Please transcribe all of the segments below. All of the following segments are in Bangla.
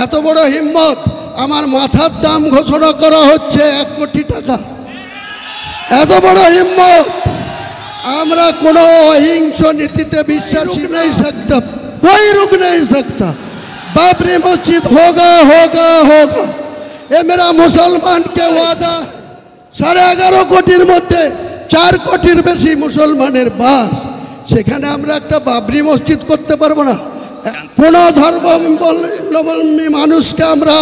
এত বড় হিম্মত, আমার মাথার দাম ঘোষণা করা হচ্ছে 1 কোটি টাকা। এত বড় হিম্মত। আমরা কোনো অহিংস নীতিতে বিশ্বাসী नहीं सकता, कोई रुक नहीं सकता। बाबरी मस्जिद होगा होगा होगा, ये मेरा मुसलमान के वादा। 11.5 কোটির মধ্যে 4 কোটির বেশি মুসলমানের বাস, সেখানে আমরা একটা বাবরি মসজিদ করতে পারবো না? কোনো ধর্মাবলম্বী মানুষকে আমরা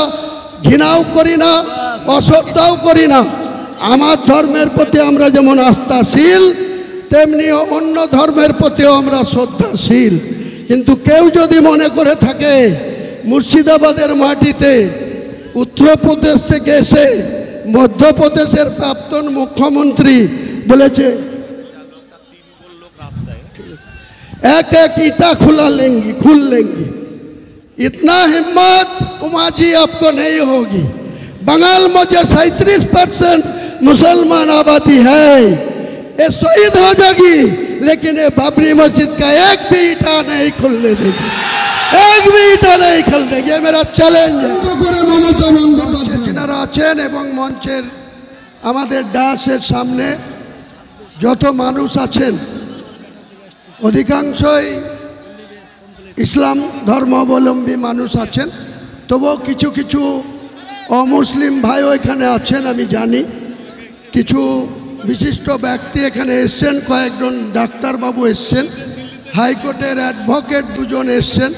ঘৃণাও করি না, অশ্রদ্ধাও করি না। আমার ধর্মের প্রতি আমরা যেমন আস্থাশীল, তেমনি অন্য ধর্মের প্রতিও আমরা শ্রদ্ধাশীল। কিন্তু কেউ যদি মনে করে থাকে মুর্শিদাবাদের মাটিতে উত্তরপ্রদেশ থেকে এসে মধ্যপ্রদেশের প্রাক্তন মুখ্যমন্ত্রী বলেছে एक एक ईटा खुल लेंगी, इतना हिम्मत उमा जी आपको नहीं होगी। बंगाल में जो 37% मुसलमान आबादी है, ये शहीद हो जाएगी, लेकिन ये बाबरी मस्जिद का एक भी ईटा नहीं खुलने देगी, एक भी ईटा नहीं खुल देगी। ये मेरा चैलेंज है। जिनारा आছেন এবং মঞ্চের আমাদের ডাসের সামনে যত মানুষ আছেন অধিকাংশই ইসলাম ধর্মাবলম্বী মানুষ আছেন, তবুও কিছু কিছু অমুসলিম ভাইও এখানে আছেন। আমি জানি কিছু বিশিষ্ট ব্যক্তি এখানে এসছেন, কয়েকজন ডাক্তারবাবু এসছেন, হাইকোর্টের অ্যাডভোকেট 2 জন এসছেন,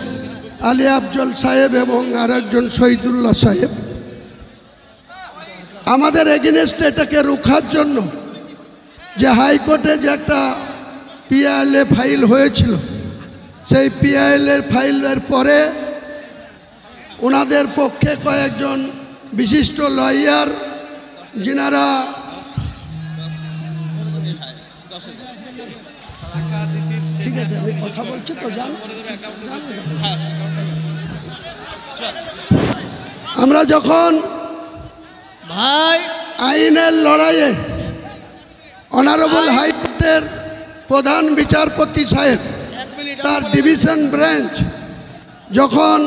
আলী আফজল সাহেব এবং আরেকজন শহীদুল্লাহ সাহেব। আমাদের এগেনস্টে এটাকে রোখার জন্য যে হাইকোর্টে যে একটা পিআইএলএ ফাইল হয়েছিল, সেই পিআইএলএর ফাইলের পরে ওনাদের পক্ষে কয়েকজন বিশিষ্ট লয়ার, যিনারা ঠিক আছে আমি কথা বলছি তো জান, আমরা যখন ভাই আইনের লড়াইয়ে অনারেবল হাইকোর্টের প্রধান বিচারপতি সাহেব তার ডিভিশন ব্রাঞ্চ যখন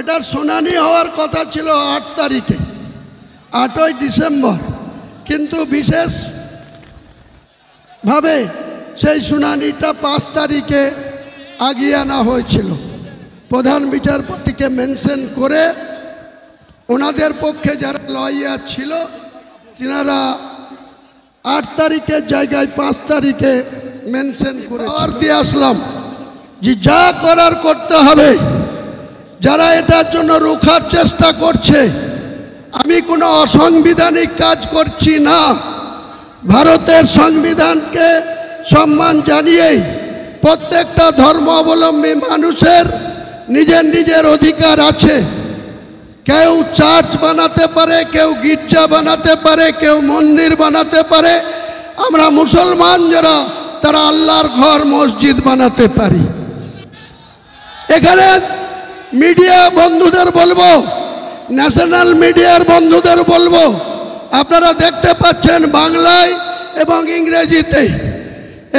এটার শুনানি হওয়ার কথা ছিল 8 তারিখে, 8ই ডিসেম্বর, কিন্তু বিশেষভাবে সেই শুনানিটা 5 তারিখে আগিয়ে আনা হয়েছিল। প্রধান বিচারপতিকে মেনশন করে ওনাদের পক্ষে যারা লয়ার ছিল তিনারা 8 তারিখের জায়গায় 5 তারিখে মেনশন করে দিয়ে আসলাম যে যা করার করতে হবে। যারা এটার জন্য রোখার চেষ্টা করছে, আমি কোনো অসাংবিধানিক কাজ করছি না। ভারতের সংবিধানকে সম্মান জানিয়ে প্রত্যেকটা ধর্মাবলম্বী মানুষের নিজের নিজের অধিকার আছে। কেউ চার্চ বানাতে পারে, কেউ গির্জা বানাতে পারে, কেউ মন্দির বানাতে পারে। আমরা মুসলমান যারা, তারা আল্লাহর ঘর মসজিদ বানাতে পারি। এখানে মিডিয়া বন্ধুদের বলবো, ন্যাশনাল মিডিয়ার বন্ধুদের বলবো, আপনারা দেখতে পাচ্ছেন বাংলায় এবং ইংরেজিতে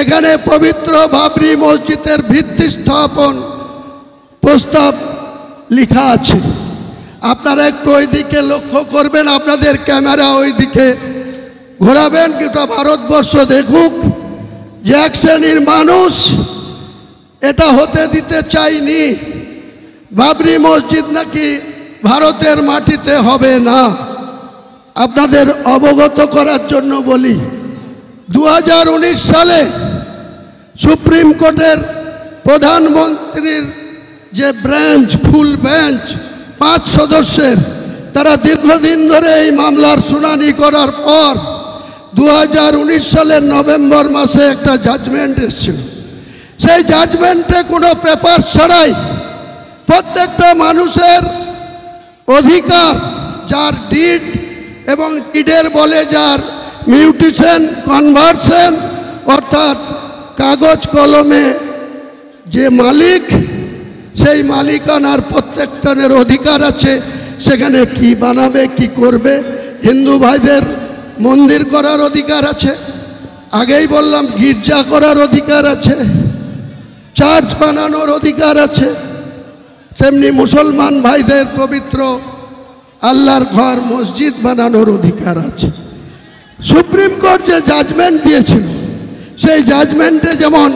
এখানে পবিত্র বাবরি মসজিদের ভিত্তি স্থাপন প্রস্তাব লেখা আছে। আপনারা একটু ওই দিকে লক্ষ্য করবেন, আপনাদের ক্যামেরা ওই দিকে ঘোরাবেন, গোটা ভারতবর্ষ দেখুক যে এক শ্রেণীর মানুষ এটা হতে দিতে চাইনি। বাবরি মসজিদ নাকি ভারতের মাটিতে হবে না। আপনাদের অবগত করার জন্য বলি, 2019 সালে সুপ্রিম কোর্টের প্রধানমন্ত্রীর যে ব্রাঞ্চ, ফুল বেঞ্চ 5 সদস্যের, তারা দীর্ঘদিন ধরে এই মামলার শুনানি করার পর 2019 সালের নভেম্বর মাসে একটা জাজমেন্ট এসেছিল। সেই জাজমেন্টে কোনো পেপার ছাড়াই প্রত্যেকটা মানুষের অধিকার, যার ডিড এবং ডিডের বলে যার মিউটেশন, কনভার্সন, অর্থাৎ কাগজ কলমে যে মালিক, সেই মালিকানার প্রত্যেকটার অধিকার আছে। সেখানে কি বানাবে, কি করবে, হিন্দু ভাইদের মন্দির করার অধিকার আছে, আগেই বললাম গির্জা করার অধিকার আছে, চার্চ বানানোর অধিকার আছে, তেমনি মুসলমান ভাইদের পবিত্র আল্লাহর ঘর মসজিদ বানানোর অধিকার আছে। সুপ্রিম কোর্ট যে জাজমেন্ট দিয়েছিল, সেই জাজমেন্টে যেমন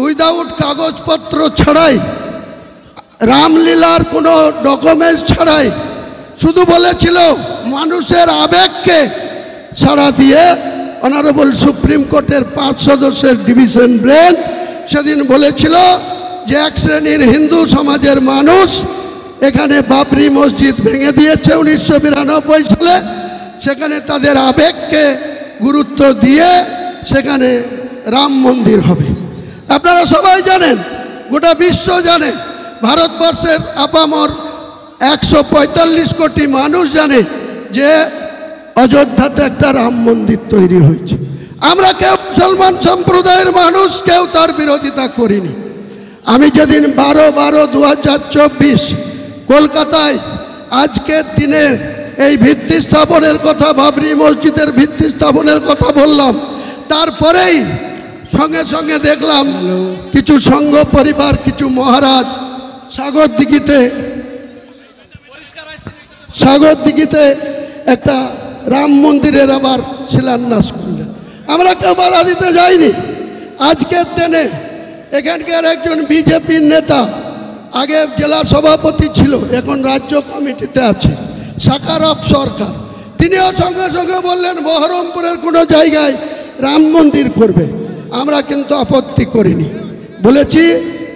উইদাউট কাগজপত্র ছাড়াই, রামলীলার কোনো ডকুমেন্টস ছাড়াই, শুধু বলেছিল মানুষের আবেগকে সাড়া দিয়ে অনারেবল সুপ্রিম কোর্টের 5 সদস্যের ডিভিশন বেঞ্চ সেদিন বলেছিল যে এক শ্রেণীর হিন্দু সমাজের মানুষ এখানে বাবরি মসজিদ ভেঙে দিয়েছে 1992 সালে, সেখানে তাদের আবেগকে গুরুত্ব দিয়ে সেখানে রাম মন্দির হবে। আপনারা সবাই জানেন, গোটা বিশ্ব জানে, ভারতবর্ষের আপামর 145 কোটি মানুষ জানে যে অযোধ্যাতে একটা রাম মন্দির তৈরি হয়েছে। আমরা কেউ মুসলমান সম্প্রদায়ের মানুষ কেউ তার বিরোধিতা করিনি। আমি যেদিন 12/12/2024 কলকাতায় আজকের দিনে এই ভিত্তি স্থাপনের কথা, বাবরি মসজিদের ভিত্তি স্থাপনের কথা বললাম, তারপরেই সঙ্গে সঙ্গে দেখলাম কিছু সংঘ পরিবার, কিছু মহারাজ সাগর দিঘিতে একটা রাম মন্দিরের আবার শিলান্যাস করলেন। আমরা কেউ বাধা দিতে যাইনি। আজকের দিনে এখানকার একজন বিজেপির নেতা, আগে জেলা সভাপতি ছিল, এখন রাজ্য কমিটিতে আছে, সাকারপ সরকার, তিনিও সঙ্গে সঙ্গে বললেন বহরমপুরের কোনো জায়গায় রাম মন্দির করবে। আমরা কিন্তু আপত্তি করিনি, বলেছি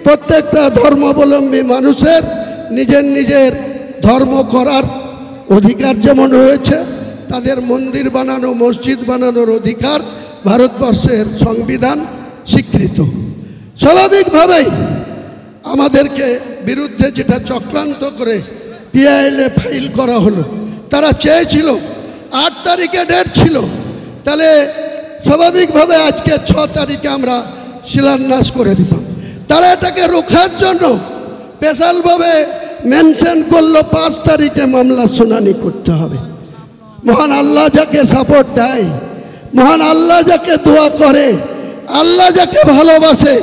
প্রত্যেকটা ধর্মাবলম্বী মানুষের নিজের নিজের ধর্ম করার অধিকার যেমন রয়েছে, তাদের মন্দির বানানো, মসজিদ বানানোর অধিকার ভারতবর্ষের সংবিধান স্বীকৃত। স্বাভাবিকভাবেই আমাদেরকে বিরুদ্ধে যেটা চক্রান্ত করে পিআইএলে ফাইল করা হলো, তারা চেয়েছিল 8 তারিখে ডেট ছিল, তাহলে স্বাভাবিকভাবে আজকে 6 তারিখে আমরা শিলান্যাস করে দিতাম। তারা এটাকে রোখার জন্য স্পেশালভাবে মেনশন করলো 5 তারিখে মামলা শুনানি করতে হবে। মহান আল্লাহ যাকে সাপোর্ট দেয়, মহান আল্লাহ যাকে দোয়া করে, আল্লাহ যাকে ভালোবাসে,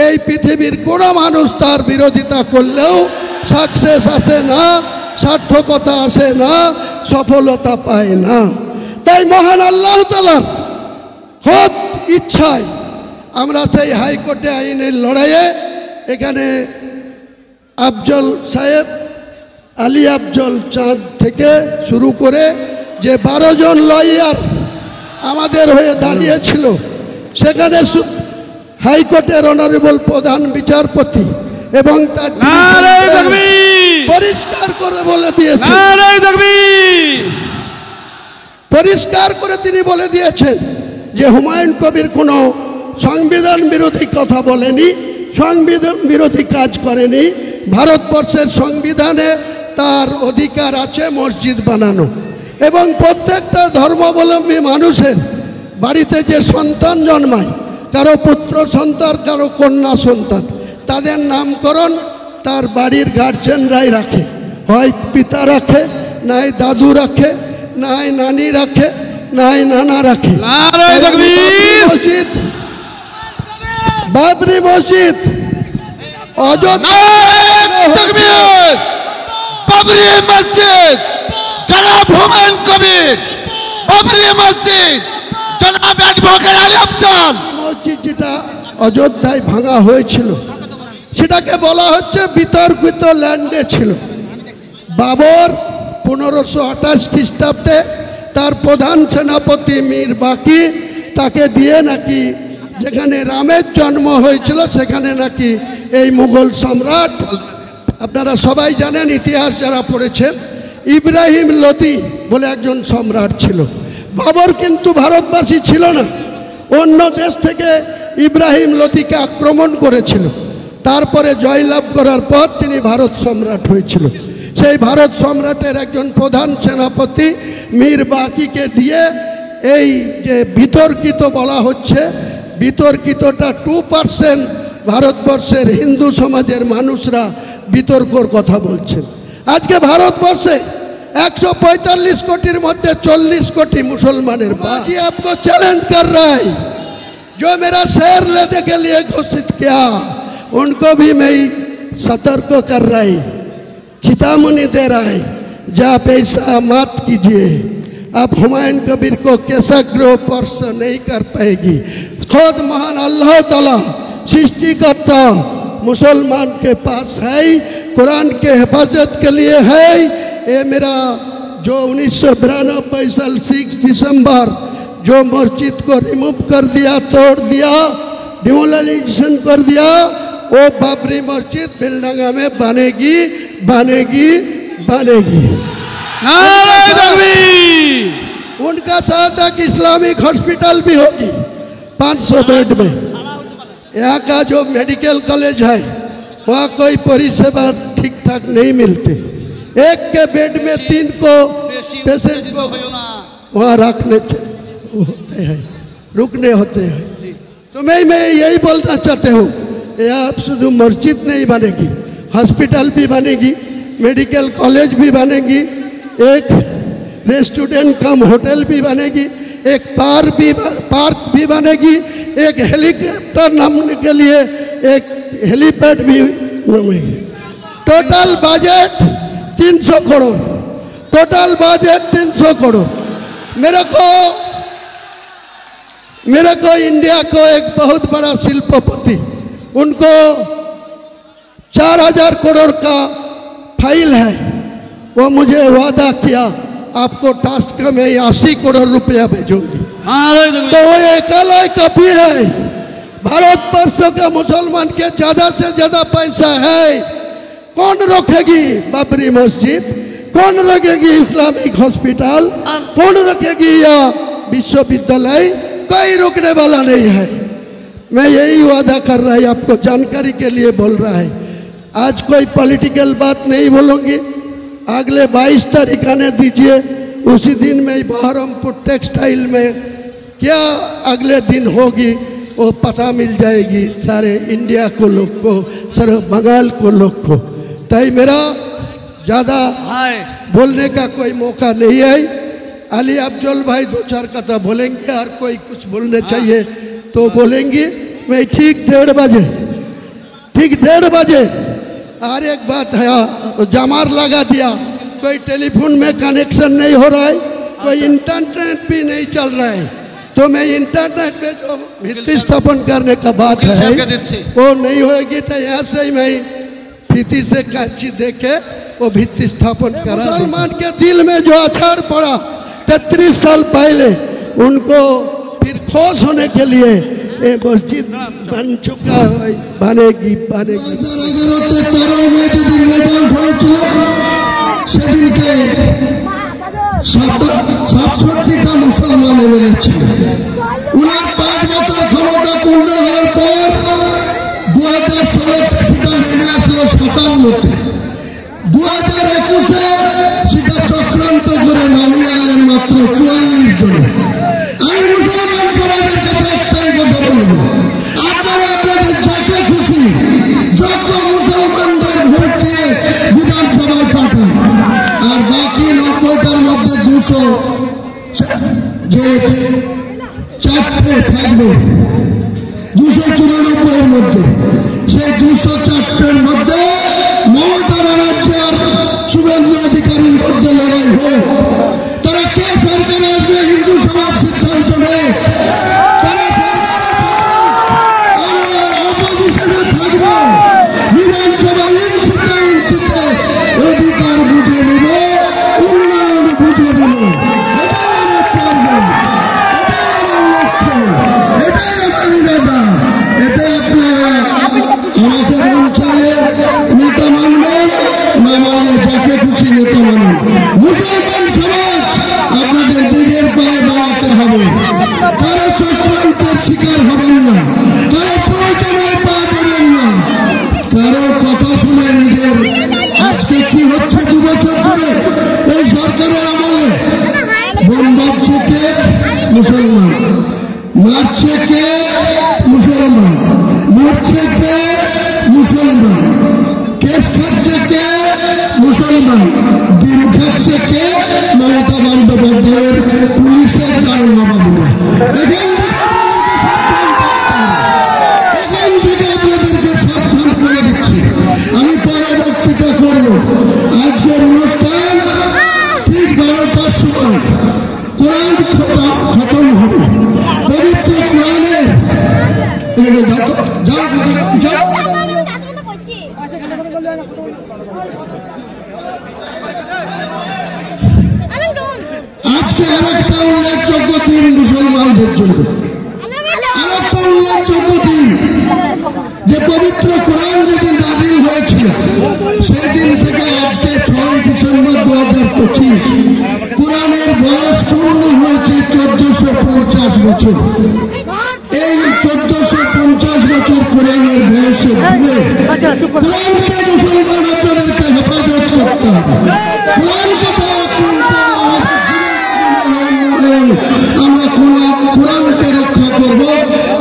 এই পৃথিবীর কোনো মানুষ তার বিরোধিতা করলেও সাকসেস আসে না, সার্থকতা আসে না, সফলতা পায় না। তাই মহান আল্লাহ তাআলার খোদ ইচ্ছায় আমরা সেই হাইকোর্টে আইনের লড়াইয়ে এখানে আফজল সাহেব, আলী আফজল চাঁদ থেকে শুরু করে যে 12 জন লয়ার আমাদের হয়ে দাঁড়িয়েছিল, সেখানে হাইকোর্টের অনারেবল প্রধান বিচারপতি এবং তার পরিষ্কার করে বলে দিয়েছেন, পরিষ্কার করে তিনি বলে দিয়েছেন যে হুমায়ুন কবির কোনো সংবিধান বিরোধী কথা বলেনি, সংবিধান বিরোধী কাজ করেনি। ভারতবর্ষের সংবিধানে তার অধিকার আছে মসজিদ বানানো, এবং প্রত্যেকটা ধর্মাবলম্বী মানুষের বাড়িতে যে সন্তান জন্মায়, কারো পুত্র সন্তান, কারো কন্যা সন্তান, তাদের নামকরণ তার বাড়ির গার্জেনরাই রাখে, হয় পিতা রাখে, নাই দাদু রাখে, নাই নানি রাখে, নাই নানা রাখে। বাবরি মসজিদ অযোধ্যা, বাবরি মসজিদ জনাব হুমায়ুন কবির, বাবরি মসজিদ জনাব অ্যাডভোকেট আলী আফজাল। মসজিদ যেটা অযোধ্যায় ভাঙা হয়েছিল, সেটাকে বলা হচ্ছে বিতর্কিত ল্যান্ডে ছিল। বাবর 1528 খ্রিস্টাব্দে তার প্রধান সেনাপতি মীর বাকি তাকে দিয়ে নাকি যেখানে রামের জন্ম হয়েছিল সেখানে নাকি এই মুঘল সম্রাট, আপনারা সবাই জানেন, ইতিহাস যারা পড়েছেন, ইব্রাহিম লোদি বলে একজন সম্রাট ছিল। বাবর কিন্তু ভারতবাসী ছিল না, অন্য দেশ থেকে ইব্রাহিম লোদিকে আক্রমণ করেছিল, তারপরে জয়লাভ করার পর তিনি ভারত সম্রাট হয়েছিল। সেই ভারত সম্রাটের একজন প্রধান সেনাপতি মীর বাকিকে দিয়ে এই যে বিতর্কিত বলা হচ্ছে, বিতর্কিতটা 2% ভারতবর্ষের হিন্দু সমাজের মানুষরা বিতর্কর কথা বলছেন। আজকে ভারতবর্ষে 145 কোটির মধ্যে 40 কোটি মুসলমানের बाजी आपको चैलेंज कर रहा है, जो मेरा शेर लेने के लिए घोषित किया उनको भी मैं सतर्क कर रही। खितामनी दे रहा है, जा पैसा मत कीजिए। आप हुमायूं कबीर को कैसा ग्रह स्पर्श नहीं कर पाएगी। खुद महान अल्लाह ताला सृष्टिकर्ता मुसलमान के पास है, कुरान के हिफाजत के लिए है। ये मेरा जो 1992 साल 6 दिसंबर जो मस्जिद को रिमूव कर दिया, तोड़ दिया, डिमोलिशन कर दिया, वो बाबरी मस्जिद बेलडंगा में बनेगी बनेगी बनेगी। नारे तकबीर। उनका साथ एक इस्लामिक हॉस्पिटल भी होगी 500 बेड में। यहाँ का जो मेडिकल कॉलेज है वहाँ कोई परिसेवा ठीक ठाक नहीं मिलती। एक के बेड में 3 को पेशेंट को वहाँ रखने होते हैं, रुकने होते हैं। तो मैं यही बोलना चाहते हूँ, यहाँ शुद्ध मस्जिद नहीं बनेगी, हॉस्पिटल भी बनेगी, मेडिकल कॉलेज भी बनेगी, एक रेस्टोरेंट कम होटल भी बनेगी, एक पार्क भी बनेगी, एक हेलीकॉप्टर नामने के लिए एक हेलीपैड भी बनेगी। Total budget 300 crore, total budget 300 crore. मेरे को इंडिया को एक बहुत बड़ा शिल्पपति, उनको 4000 करोड़ का फाइल है, वो मुझे वादा किया आपको टास्क में 80 करोड़ रुपया भेजूंगी। तो वो अकेला कॉपी है। भारतवर्ष का मुसलमान के ज्यादा से ज्यादा पैसा है। कौन रोकेगी बाबरी मस्जिद, कौन रोकेगी इस्लामिक हॉस्पिटल, कौन रोकेगी या विश्वविद्यालय, कोई रोकने वाला नहीं है। मैं यही वादा कर रहा है, आपको जानकारी के लिए बोल रहा है। आज कोई पॉलिटिकल बात नहीं बोलूँगी। अगले 22 तारीख आने दीजिए, उसी दिन में बहरमपुर टेक्सटाइल में क्या अगले दिन होगी वो पता मिल जाएगी सारे इंडिया को लोग को, सारे बंगाल को लोग को। ताई मेरा ज़्यादा बोलने का कोई मौका नहीं है। अली अफजल भाई 2-4 कथा बोलेंगे, हर कोई कुछ बोलने चाहिए तो बोलेंगे। मैं ठीक 1:30 बजे और एक बात है, जमार लगा दिया, कोई टेलीफोन में कनेक्शन नहीं हो रहा है, कोई इंटरनेट भी नहीं चल रहा है। तो मैं इंटरनेट में जो भित्ति स्थापन करने का बात है वो नहीं होगी, तो यहाँ से ही मैं भित्ति से कांची देके वो भित्ति स्थापन करा। मुसलमान के दिल में जो अछाड़ पड़ा 33 साल पहले, उनको फिर खोज होने के लिए ये मस्जिद बन चुका है, बनेगी बनेगी। সেদিনকে 67টা মুসলমান এমএলএ ছিল। উনার 5 বছর ক্ষমতা পূর্ণ হওয়ার পর 2000 সালে সেটা নেমে আসলো 57-তে। 2021-এ সেটা চক্রান্ত করে নামিয়ে আনেন মাত্র 44 জনে। আমি মুসলমান সমাজের কাছে একটাই কথা বলবো, আপনারা আপনাদের যাকে খুশি যোগ্য মুসলমানদের ভোট দিয়ে বিধানসভায় পাঠান, আর বাকি 90টার মধ্যে 200 যে 4টে থাকবে 294-এর মধ্যে, সেই 204-এর মধ্যে মমতা ব্যানার্জি আর শুভেন্দু অধিকারীর মধ্যে লড়াই হোক। তারা কে সরকারে আসবে হিন্দু সমাজ সিদ্ধান্ত নেয়। তারা অপোজিশনে থাকবে, বিধানসভায় ইঞ্চিতে ইঞ্চিতে অধিকার বুঝে নিব, উন্নয়ন বুঝে দিব। এটাই আমার টার্গেট, এটাই আমার লক্ষ্য, এটাই আমার ইরাদা। এটাই আপনারা আমাকে মঞ্চালে সময় কোরআন খতম হবে। পবিত্র কোরআনের আজকে আরেকটা উল্লেখযোগ্য দিন মুসলমানদের জন্য, আরেকটা উল্লেখযোগ্য দিন যে পবিত্র কোরআন যেদিন নাযিল হয়েছিল সেই দিন থেকে আজকে 6 ডিসেম্বর 2025 কোরআনের বয়স পূর্ণ হয়েছে 1450 বছর। এই 1450 বছর কোরআনের বয়সে ভুলে কোরআনকে মুসলমান আপনাদেরকে হেফাজত করতে হবে। কোরআনকে আমরা কোরআনকে রক্ষা করব,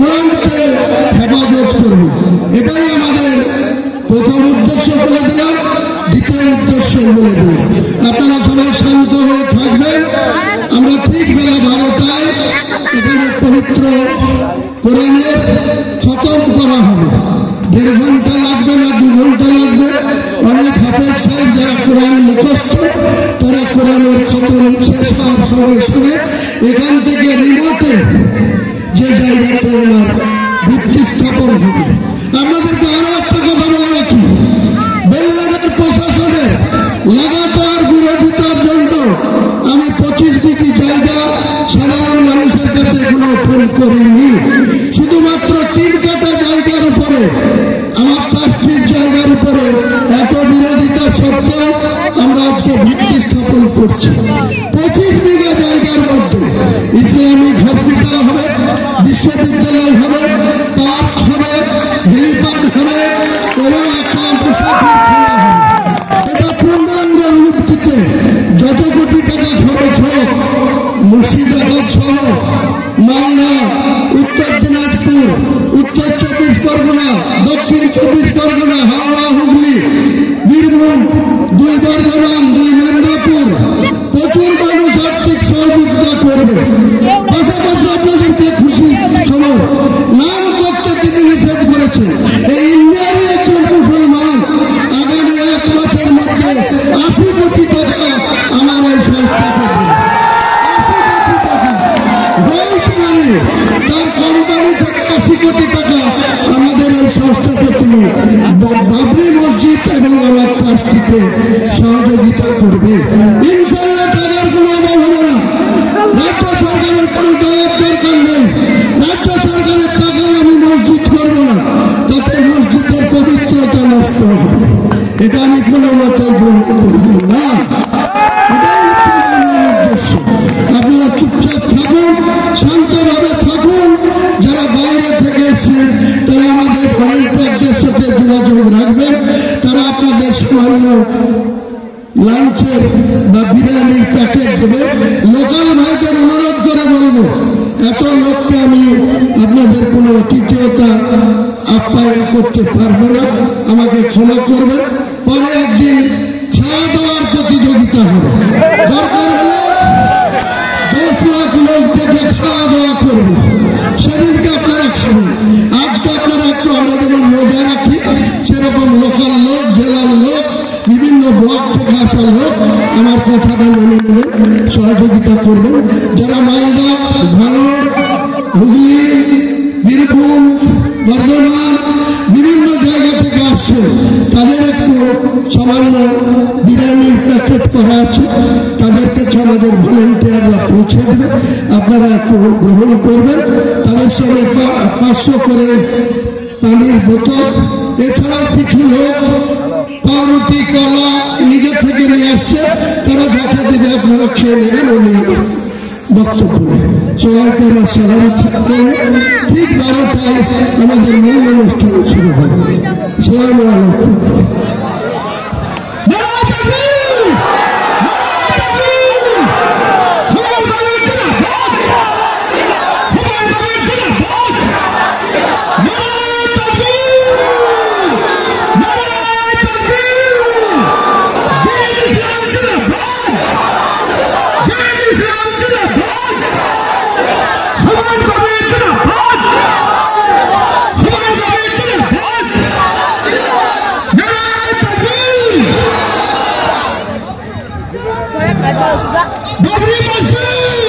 কোরআনকে হেফাজত করব। এটাই আমাদের প্রথম উদ্দেশ্য বলে দিলাম। দ্বিতীয় উদ্দেশ্য বলে দিলাম, আপনারা সবাই শান্ত হয়ে থাকবেন। আমরা ঠিক বেলা 12টায় এখানে পবিত্র কোরআনের খতম করা হবে। 1.5 ঘন্টা লাগবে না, 2 ঘন্টা লাগবে। অনেক হাফেজ সাহেব যারা কোরআন মুখস্থ তারা কোরআনের খতম শেষ হওয়ার সঙ্গে সঙ্গে এখান থেকে রিমোটে যে জায়গাতে আমার ভিত্তি স্থাপন হবে। আপনাদেরকে আরো একটা কথা বলে রাখি, বেলনগর প্রশাসনের লাগাতার বিরোধিতার জন্য আমি 25 কোটি জায়গা সাধারণ মানুষের কাছে এখনো ওপেন করিনি। শুধুমাত্র 3 কাটা জায়গার উপরে, আমার ট্রাস্টির জায়গার উপরে এত বিরোধিতা সত্ত্বেও আমরা আজকে ভিত্তি স্থাপন করছি। 25 বিঘা জায়গার মধ্যে ইসলামিক হসপিটাল হবে, বিশ্ববিদ্যালয় হবে, পার্ক হবে, হেলিপ্যাড হবে এবং একটা মুসাফিরখানা হবে। এটা পূর্ণাঙ্গ রূপ দিতে যত কোটি টাকা খরচ হোক, মুর্শিদাবাদ সহ মালদা, উত্তর দিনাজপুর, উত্তর 24 পরগনা, দক্ষিণ 24 পরগনা, হাওড়া, হুগলি, বীরভূম, 2 বর্ধমান, 2 মেদিনীপুর, প্রচুর মানুষ আর্থিক সহযোগিতা করবে। পাশাপাশি আপনাদেরকে খুশি খবর, নাম করতে তিনি নিষেধ করেছেন। এই ইন্ডিয়ারই একজন মুসলমান আগামী 1 মাসের মধ্যে 80 কোটি টাকা আমার এই সংস্থাকে দেবে। 80 কোটি টাকা হোয়াইট মানি, তার কোম্পানি থেকে 80 কোটি টাকা আমাদের এই সংস্থাকে তিনি বাবরি মসজিদ এবং আমার ট্রাস্টিকে সহযোগিতা করবে। ইনশাআল্লাহ টাকার কোনো অভাব হবে না। রাজ্য সরকারের কোনো দেওয়ার দরকার নেই। রাজ্য সরকারের টাকায় আমি মসজিদ করব না, তাতে মসজিদের পবিত্রতা নষ্ট হবে। এটা আমি কোনো মতে গ্রহণ করব না। এটাই হচ্ছে আমার উদ্দেশ্য। আপনারা চুপচাপ থাকুন, শান্তভাবে থাকুন। যারা বাইরে থেকে এসছেন তারা আমাদের ভলেন্টিয়ারদের সাথে যোগাযোগ রাখবেন। তারা আপনাদের সামান্য লাঞ্চের বা বিরিয়ানির প্যাকেট দেবে। লোকাল ভাইদের অনুরোধ করে বলবো, এত লোককে আমি আপনাদের কোনো অতিথিয়তা আপ্যায়ন করতে পারবো না, আমাকে ক্ষমা করবেন। পরে একদিন খাওয়া দাওয়ার প্রতিযোগিতা হবে, দরকার হলে 10 লাখ লোক ডেকে খাওয়া দাওয়া করবো, সেদিনকে আপনারা খাবেন। আজকে আপনারা একটু, আমরা যেমন রোজা রাখি সেরকম লোকাল লোক, জেলার লোক, বিভিন্ন ব্লক থেকে আসা লোক আমার কথাটা মেনে নেবেন, সহযোগিতা করবেন। যারা মালদা, ভাঙড়, হুগলি, বীরভূম, বর্ধমান বিভিন্ন জায়গা থেকে আসছে তাদের একটু সামান্য বিরিয়ানির প্যাকেট করা আছে, তাদেরকে আমাদের ভলেন্টিয়াররা পৌঁছে দেবে। আপনারা একটু গ্রহণ করবেন। তাদের সঙ্গে 500 করে পানির বোতল, এছাড়াও কিছু লোক পাউরুটি, কলা নিজে থেকে নিয়ে আসছে, তারা যাকে দেবে আপনারা খেয়ে নেবেন। উনি বক্তব্য নেই। সবাইকে আমার সালাম থাকবেন। ঠিক 12টায় আমাদের মূল অনুষ্ঠান শুরু হবে। আসসালামু আলাইকুম। বাবরি মসজিদ